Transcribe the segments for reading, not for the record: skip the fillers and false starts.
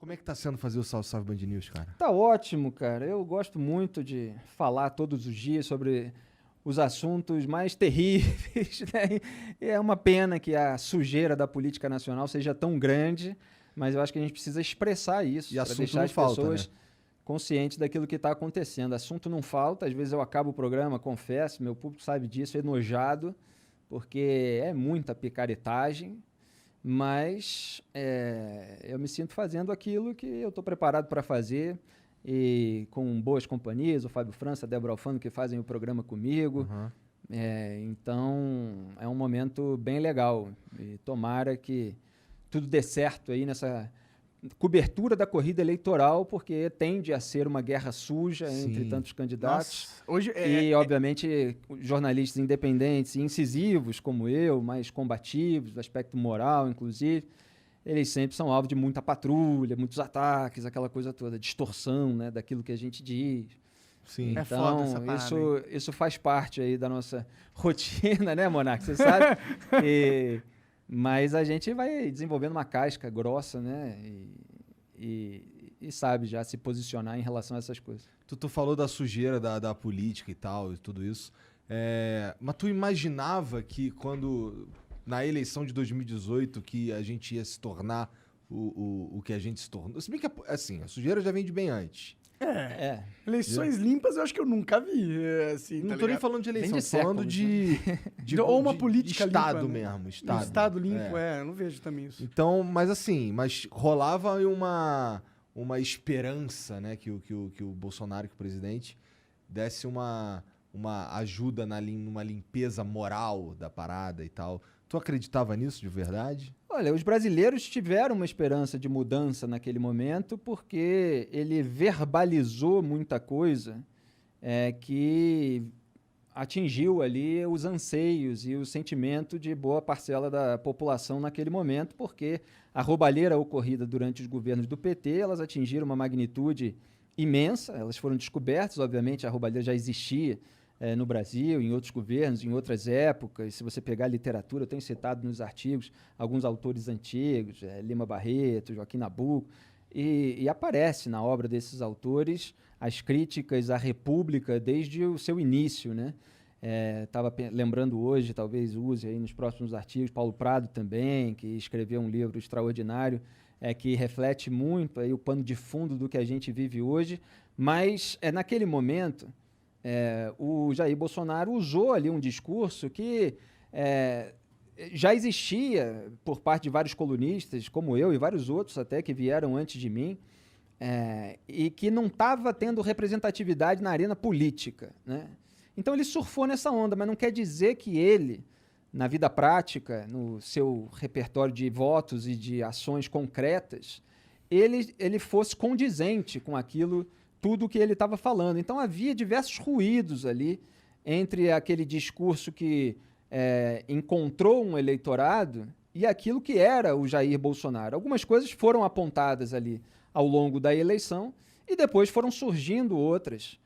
Como é que tá sendo fazer o Salve Salve Band News, cara? Tá ótimo, cara. Eu gosto muito de falar todos os dias sobre os assuntos mais terríveis, né? E é uma pena que a sujeira da política nacional seja tão grande, mas eu acho que a gente precisa expressar isso E para assunto deixar não as falta, pessoas né? conscientes daquilo que está acontecendo. Assunto não falta, às vezes eu acabo o programa, confesso, meu público sabe disso, enojado, porque é muita picaretagem, mas eu me sinto fazendo aquilo que eu estou preparado para fazer e com boas companhias, o Fábio França, a Débora Alfano, que fazem o programa comigo. Uhum. Então, é um momento bem legal e tomara que tudo dê certo aí nessa cobertura da corrida eleitoral, porque tende a ser uma guerra suja entre Sim. tantos candidatos. Nossa, hoje E, obviamente, jornalistas independentes e incisivos, como eu, mais combativos, do aspecto moral, inclusive, eles sempre são alvo de muita patrulha, muitos ataques, aquela coisa toda, distorção, né, daquilo que a gente diz. Sim. É foda essa Então, parada, isso faz parte aí da nossa rotina, né, Monark? Você sabe? Mas a gente vai desenvolvendo uma casca grossa, né? E sabe já se posicionar em relação a essas coisas. Tu falou da sujeira da política e tal, e tudo isso. Mas tu imaginava que quando, na eleição de 2018, que a gente ia se tornar o que a gente se tornou? Se bem que, assim, a sujeira já vem de bem antes. Eleições limpas eu acho que eu nunca vi, assim, Não tá tô nem ligado? falando de eleição, Vem de tô falando séculos, Ou uma de política estado limpa, né? mesmo, Um estado. estado limpo, eu não vejo também isso. Então, mas rolava uma esperança, né, que o Bolsonaro, que o presidente, desse uma ajuda numa limpeza moral da parada e tal. Tu acreditava nisso de verdade? Olha, os brasileiros tiveram uma esperança de mudança naquele momento porque ele verbalizou muita coisa que atingiu ali os anseios e o sentimento de boa parcela da população naquele momento, porque a roubalheira ocorrida durante os governos do PT, elas atingiram uma magnitude imensa, elas foram descobertas, obviamente a roubalheira já existia no Brasil, em outros governos, em outras épocas. Se você pegar a literatura, eu tenho citado nos artigos alguns autores antigos, Lima Barreto, Joaquim Nabuco, e aparece na obra desses autores as críticas à República desde o seu início, né? Estava lembrando hoje, talvez use aí nos próximos artigos, Paulo Prado também, que escreveu um livro extraordinário, que reflete muito aí o pano de fundo do que a gente vive hoje, mas naquele momento o Jair Bolsonaro usou ali um discurso que já existia por parte de vários colunistas, como eu e vários outros até que vieram antes de mim, e que não estava tendo representatividade na arena política, né? Então ele surfou nessa onda, mas não quer dizer que ele, na vida prática, no seu repertório de votos e de ações concretas, ele fosse condizente com aquilo, tudo que ele estava falando. Então havia diversos ruídos ali entre aquele discurso que encontrou um eleitorado e aquilo que era o Jair Bolsonaro. Algumas coisas foram apontadas ali ao longo da eleição e depois foram surgindo outras,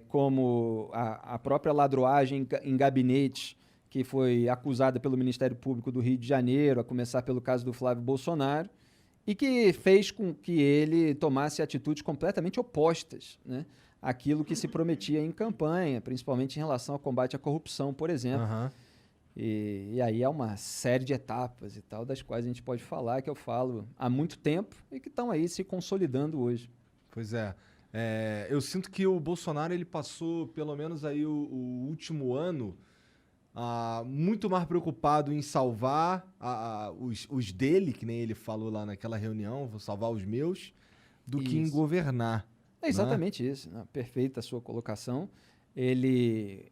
como a própria ladroagem em gabinetes, que foi acusada pelo Ministério Público do Rio de Janeiro, a começar pelo caso do Flávio Bolsonaro, e que fez com que ele tomasse atitudes completamente opostas, né, àquilo que se prometia em campanha, principalmente em relação ao combate à corrupção, por exemplo. Aham. E aí há uma série de etapas e tal, das quais a gente pode falar, que eu falo há muito tempo e que estão aí se consolidando hoje. Pois é. Eu sinto que o Bolsonaro ele passou, pelo menos aí o último ano, muito mais preocupado em salvar os dele, que nem ele falou lá naquela reunião, vou salvar os meus, do que em Isso. governar. É exatamente isso, né? Perfeita a sua colocação. Ele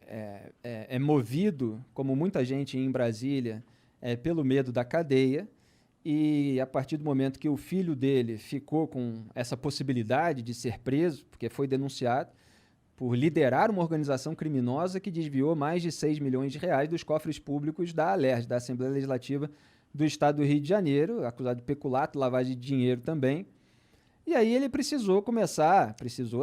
é movido, como muita gente em Brasília, pelo medo da cadeia, e a partir do momento que o filho dele ficou com essa possibilidade de ser preso, porque foi denunciado por liderar uma organização criminosa que desviou mais de 6 milhões de reais dos cofres públicos da ALERJ, da Assembleia Legislativa do Estado do Rio de Janeiro, acusado de peculato, lavagem de dinheiro também. E aí ele precisou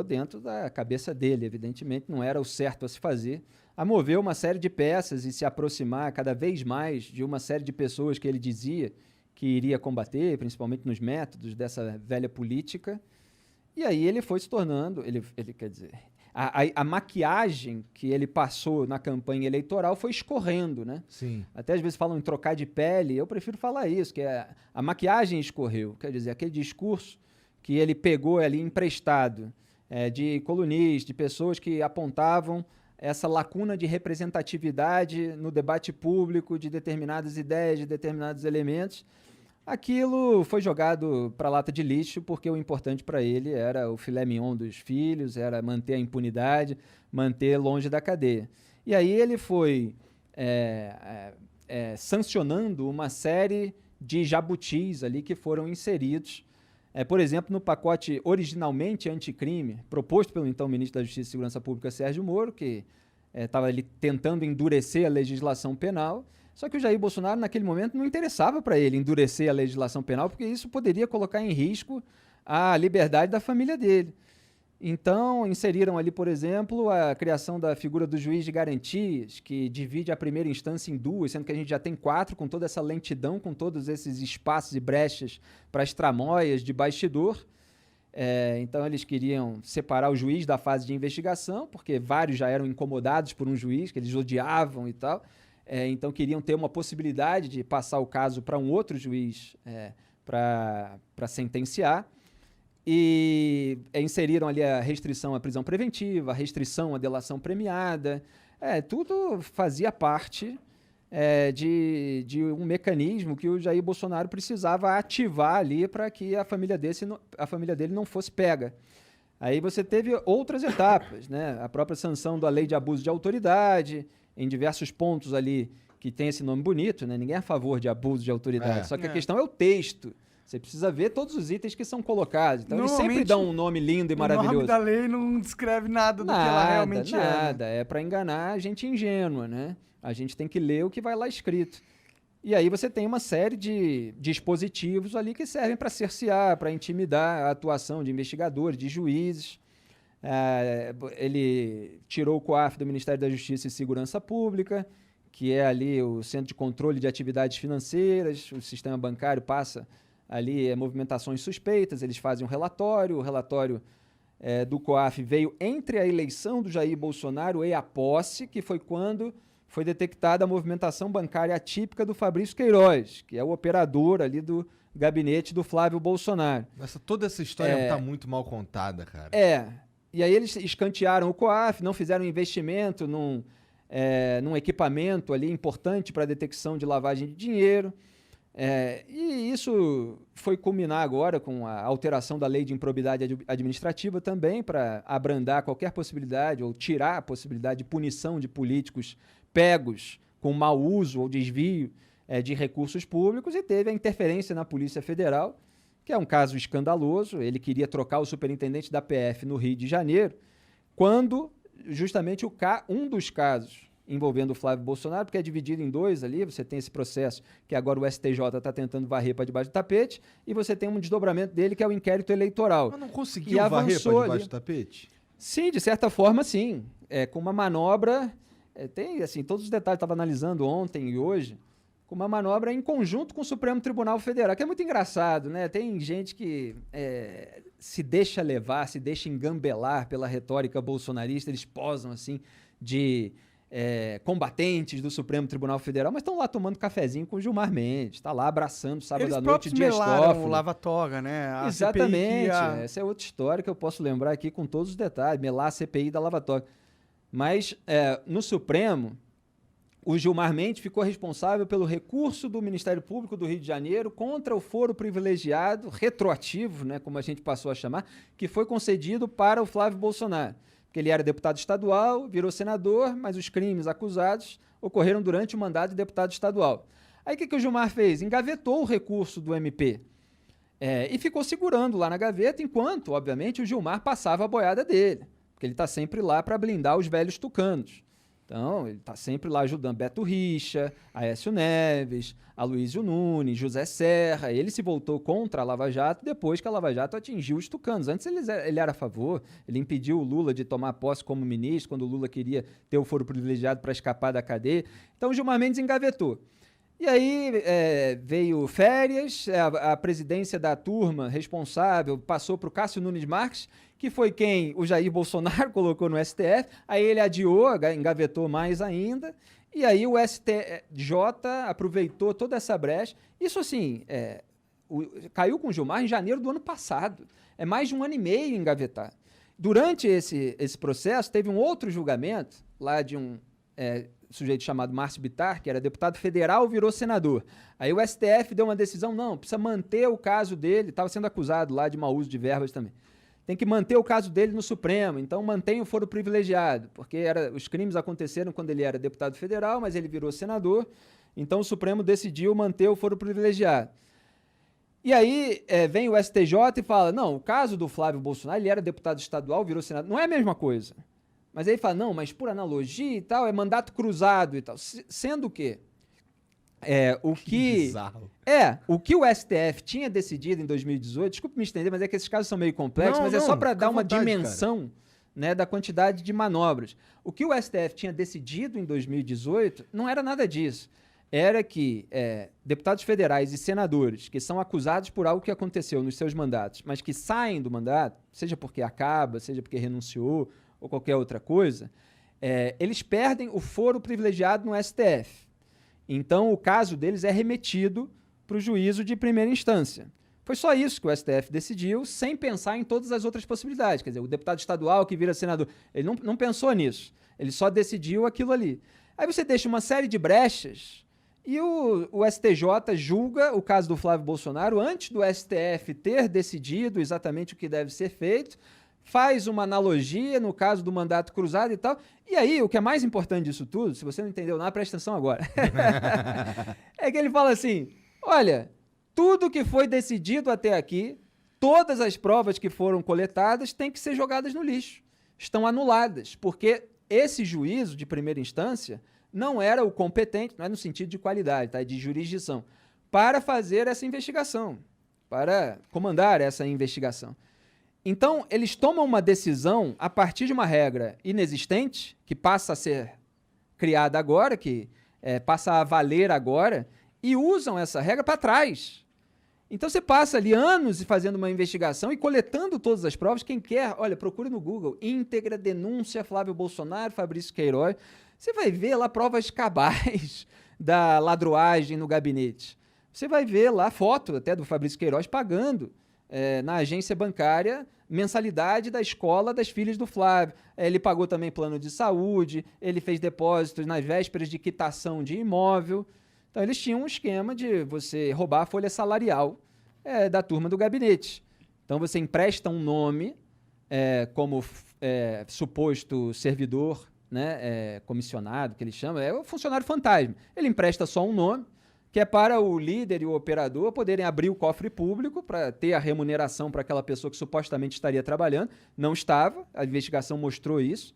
dentro da cabeça dele, evidentemente, não era o certo a se fazer, a mover uma série de peças e se aproximar cada vez mais de uma série de pessoas que ele dizia que iria combater, principalmente nos métodos dessa velha política. E aí ele foi se tornando, ele quer dizer, a maquiagem que ele passou na campanha eleitoral foi escorrendo, né? Sim. Até às vezes falam em trocar de pele, eu prefiro falar isso, que a maquiagem escorreu, quer dizer, aquele discurso que ele pegou ali emprestado de colunistas, de pessoas que apontavam essa lacuna de representatividade no debate público de determinadas ideias, de determinados elementos. Aquilo foi jogado para a lata de lixo porque o importante para ele era o filé mignon dos filhos, era manter a impunidade, manter longe da cadeia. E aí ele foi sancionando uma série de jabutis ali que foram inseridos, por exemplo, no pacote originalmente anticrime, proposto pelo então ministro da Justiça e Segurança Pública, Sérgio Moro, que estava ali tentando endurecer a legislação penal. Só que o Jair Bolsonaro, naquele momento, não interessava para ele endurecer a legislação penal, porque isso poderia colocar em risco a liberdade da família dele. Então, inseriram ali, por exemplo, a criação da figura do juiz de garantias, que divide a primeira instância em duas, sendo que a gente já tem 4, com toda essa lentidão, com todos esses espaços e brechas para as tramóias de bastidor. Então, eles queriam separar o juiz da fase de investigação, porque vários já eram incomodados por um juiz, que eles odiavam e tal. Então, queriam ter uma possibilidade de passar o caso para um outro juiz para sentenciar. E inseriram ali a restrição à prisão preventiva, a restrição à delação premiada. Tudo fazia parte de um mecanismo que o Jair Bolsonaro precisava ativar ali para que a família dele não fosse pega. Aí você teve outras etapas, né? A própria sanção da lei de abuso de autoridade, em diversos pontos ali que tem esse nome bonito, né? Ninguém é a favor de abuso de autoridade, só que a questão é o texto. Você precisa ver todos os itens que são colocados. Então, eles sempre dão um nome lindo e maravilhoso. O nome da lei não descreve nada do que ela realmente é. Nada, é para enganar a gente ingênua, né? A gente tem que ler o que vai lá escrito. E aí você tem uma série de dispositivos ali que servem para cercear, para intimidar a atuação de investigadores, de juízes. Ele tirou o COAF do Ministério da Justiça e Segurança Pública, que é ali o Centro de Controle de Atividades Financeiras. O sistema bancário passa ali movimentações suspeitas, eles fazem um relatório, o relatório do COAF veio entre a eleição do Jair Bolsonaro e a posse, que foi quando foi detectada a movimentação bancária atípica do Fabrício Queiroz, que é o operador ali do gabinete do Flávio Bolsonaro. Toda essa história está muito mal contada, cara. E aí eles escantearam o COAF, não fizeram investimento num equipamento ali importante para a detecção de lavagem de dinheiro. E isso foi culminar agora com a alteração da lei de improbidade administrativa também, para abrandar qualquer possibilidade ou tirar a possibilidade de punição de políticos pegos com mau uso ou desvio de recursos públicos, e teve a interferência na Polícia Federal, que é um caso escandaloso. Ele queria trocar o superintendente da PF no Rio de Janeiro, quando justamente um dos casos envolvendo o Flávio Bolsonaro, porque é dividido em dois ali, você tem esse processo que agora o STJ está tentando varrer para debaixo do tapete, e você tem um desdobramento dele, que é o inquérito eleitoral. Mas não conseguiu varrer para debaixo do tapete? Sim, de certa forma, sim. Com uma manobra, tem assim, todos os detalhes, estava analisando ontem e hoje, com uma manobra em conjunto com o Supremo Tribunal Federal, que é muito engraçado, né? Tem gente que se deixa levar, se deixa engambelar pela retórica bolsonarista, eles posam assim de combatentes do Supremo Tribunal Federal, mas estão lá tomando cafezinho com o Gilmar Mendes, está lá abraçando sábado à noite Dias Toffoli. O Lava-Toga, né? Exatamente, essa é outra história que eu posso lembrar aqui com todos os detalhes, melar a CPI da Lava-Toga. Mas no Supremo, o Gilmar Mendes ficou responsável pelo recurso do Ministério Público do Rio de Janeiro contra o foro privilegiado, retroativo, né, como a gente passou a chamar, que foi concedido para o Flávio Bolsonaro. Porque ele era deputado estadual, virou senador, mas os crimes acusados ocorreram durante o mandato de deputado estadual. Aí o que o Gilmar fez? Engavetou o recurso do MP e ficou segurando lá na gaveta, enquanto, obviamente, o Gilmar passava a boiada dele, porque ele está sempre lá para blindar os velhos tucanos. Então, ele está sempre lá ajudando Beto Richa, Aécio Neves, Aloysio Nunes, José Serra. Ele se voltou contra a Lava Jato depois que a Lava Jato atingiu os tucanos. Antes ele era a favor, ele impediu o Lula de tomar posse como ministro, quando o Lula queria ter o foro privilegiado para escapar da cadeia. Então, o Gilmar Mendes engavetou. E aí veio férias, a presidência da turma responsável passou para o Cássio Nunes Marques, que foi quem o Jair Bolsonaro colocou no STF, aí ele adiou, engavetou mais ainda, e aí o STJ aproveitou toda essa brecha. Isso assim, caiu com o Gilmar em janeiro do ano passado, é mais de 1 ano e meio engavetar. Durante esse processo, teve um outro julgamento, lá de um sujeito chamado Márcio Bittar, que era deputado federal, virou senador. Aí o STF deu uma decisão, não, precisa manter o caso dele, estava sendo acusado lá de mau uso de verbas também. Tem que manter o caso dele no Supremo, então mantém o foro privilegiado, porque os crimes aconteceram quando ele era deputado federal, mas ele virou senador, então o Supremo decidiu manter o foro privilegiado. E aí vem o STJ e fala, não, o caso do Flávio Bolsonaro, ele era deputado estadual, virou senador, não é a mesma coisa. Mas aí fala, não, mas por analogia e tal, é mandato cruzado e tal. Sendo que o que o STF tinha decidido em 2018, desculpe me estender, mas é que esses casos são meio complexos, mas é só para dar uma dimensão, né, da quantidade de manobras. O que o STF tinha decidido em 2018 não era nada disso. Era que deputados federais e senadores que são acusados por algo que aconteceu nos seus mandatos, mas que saem do mandato, seja porque acaba, seja porque renunciou ou qualquer outra coisa, eles perdem o foro privilegiado no STF. Então, o caso deles é remetido para o juízo de primeira instância. Foi só isso que o STF decidiu, sem pensar em todas as outras possibilidades. Quer dizer, o deputado estadual que vira senador, ele não pensou nisso. Ele só decidiu aquilo ali. Aí você deixa uma série de brechas e o STJ julga o caso do Flávio Bolsonaro antes do STF ter decidido exatamente o que deve ser feito, faz uma analogia no caso do mandato cruzado e tal. E aí, o que é mais importante disso tudo, se você não entendeu nada, presta atenção agora. É que ele fala assim, olha, tudo que foi decidido até aqui, todas as provas que foram coletadas têm que ser jogadas no lixo. Estão anuladas, porque esse juízo de primeira instância não era o competente, não é no sentido de qualidade, tá? De jurisdição, para fazer essa investigação, para comandar essa investigação. Então, eles tomam uma decisão a partir de uma regra inexistente, que passa a ser criada agora, que passa a valer agora, e usam essa regra para trás. Então, você passa ali anos fazendo uma investigação e coletando todas as provas. Quem quer, olha, procure no Google, íntegra denúncia Flávio Bolsonaro, Fabrício Queiroz. Você vai ver lá provas cabais da ladruagem no gabinete. Você vai ver lá foto até do Fabrício Queiroz pagando na agência bancária mensalidade da escola das filhas do Flávio. Ele pagou também plano de saúde, ele fez depósitos nas vésperas de quitação de imóvel. Então, eles tinham um esquema de você roubar a folha salarial da turma do gabinete. Então, você empresta um nome como suposto servidor, né, comissionado, que eles chamam, é o funcionário fantasma. Ele empresta só um nome, que é para o líder e o operador poderem abrir o cofre público para ter a remuneração para aquela pessoa que supostamente estaria trabalhando. Não estava, a investigação mostrou isso.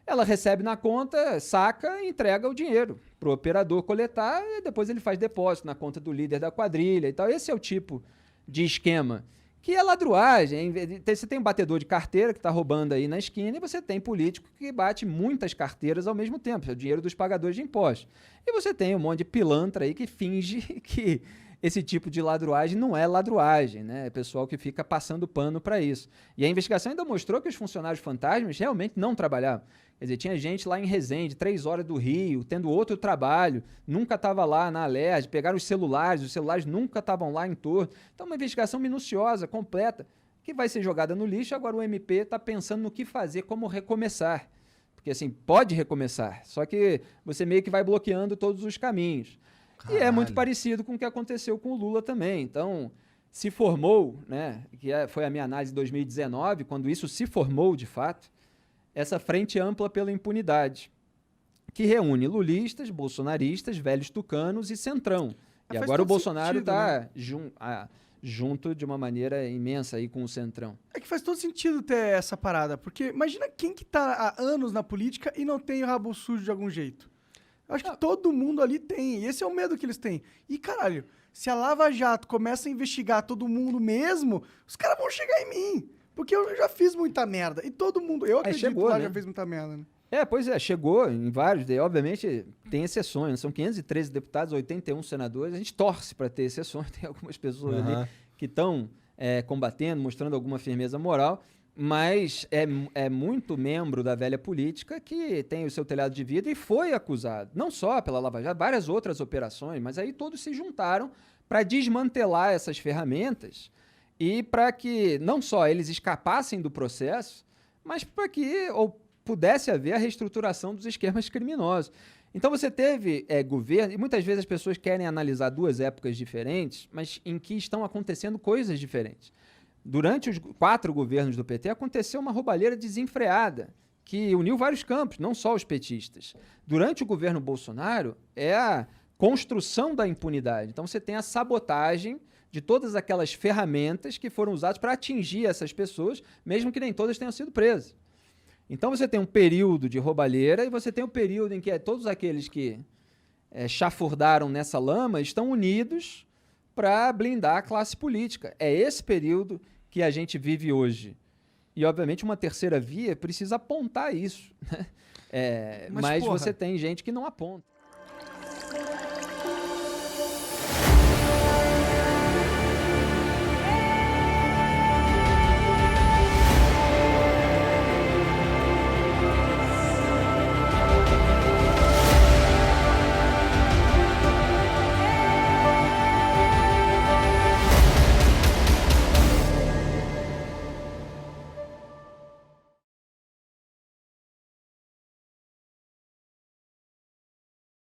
Ela recebe na conta, saca e entrega o dinheiro para o operador coletar e depois ele faz depósito na conta do líder da quadrilha e tal. Esse é o tipo de esquema que é ladruagem. Você tem um batedor de carteira que está roubando aí na esquina e você tem político que bate muitas carteiras ao mesmo tempo, é o dinheiro dos pagadores de impostos. E você tem um monte de pilantra aí que finge que esse tipo de ladruagem não é ladruagem, né? É pessoal que fica passando pano para isso. E a investigação ainda mostrou que os funcionários fantasmas realmente não trabalhavam. Quer dizer, tinha gente lá em Resende, 3 horas do Rio, tendo outro trabalho, nunca estava lá na Alerj, pegaram os celulares nunca estavam lá em torno. Então, uma investigação minuciosa, completa, que vai ser jogada no lixo. Agora o MP está pensando no que fazer, como recomeçar. Porque, assim, pode recomeçar, só que você meio que vai bloqueando todos os caminhos. Caralho. E é muito parecido com o que aconteceu com o Lula também. Então, se formou, né, que foi a minha análise de 2019, quando isso se formou de fato, essa frente ampla pela impunidade, que reúne lulistas, bolsonaristas, velhos tucanos e centrão. E agora o Bolsonaro está junto de uma maneira imensa aí com o centrão. É que faz todo sentido ter essa parada, porque imagina quem que tá há anos na política e não tem o rabo sujo de algum jeito. Eu acho que todo mundo ali tem, e esse é o medo que eles têm. E, caralho, se a Lava Jato começa a investigar todo mundo mesmo, os caras vão chegar em mim. Porque eu já fiz muita merda. E todo mundo, eu acredito chegou, lá, né? Já fez muita merda, né? Pois é, chegou em vários, daí, obviamente tem exceções, são 513 deputados, 81 senadores, a gente torce para ter exceções, tem algumas pessoas ali que estão combatendo, mostrando alguma firmeza moral, mas é muito membro da velha política que tem o seu telhado de vidro e foi acusado, não só pela Lava Jato, várias outras operações, mas aí todos se juntaram para desmantelar essas ferramentas e para que não só eles escapassem do processo, mas para que pudesse haver a reestruturação dos esquemas criminosos. Então você teve governo, e muitas vezes as pessoas querem analisar duas épocas diferentes, mas em que estão acontecendo coisas diferentes. Durante os 4 governos do PT aconteceu uma roubalheira desenfreada, que uniu vários campos, não só os petistas. Durante o governo Bolsonaro é a construção da impunidade. Então você tem a sabotagem de todas aquelas ferramentas que foram usadas para atingir essas pessoas, mesmo que nem todas tenham sido presas. Então você tem um período de roubalheira e você tem um período em que todos aqueles que chafurdaram nessa lama estão unidos para blindar a classe política. É esse período que a gente vive hoje. E, obviamente, uma terceira via precisa apontar isso. Né? Mas você tem gente que não aponta.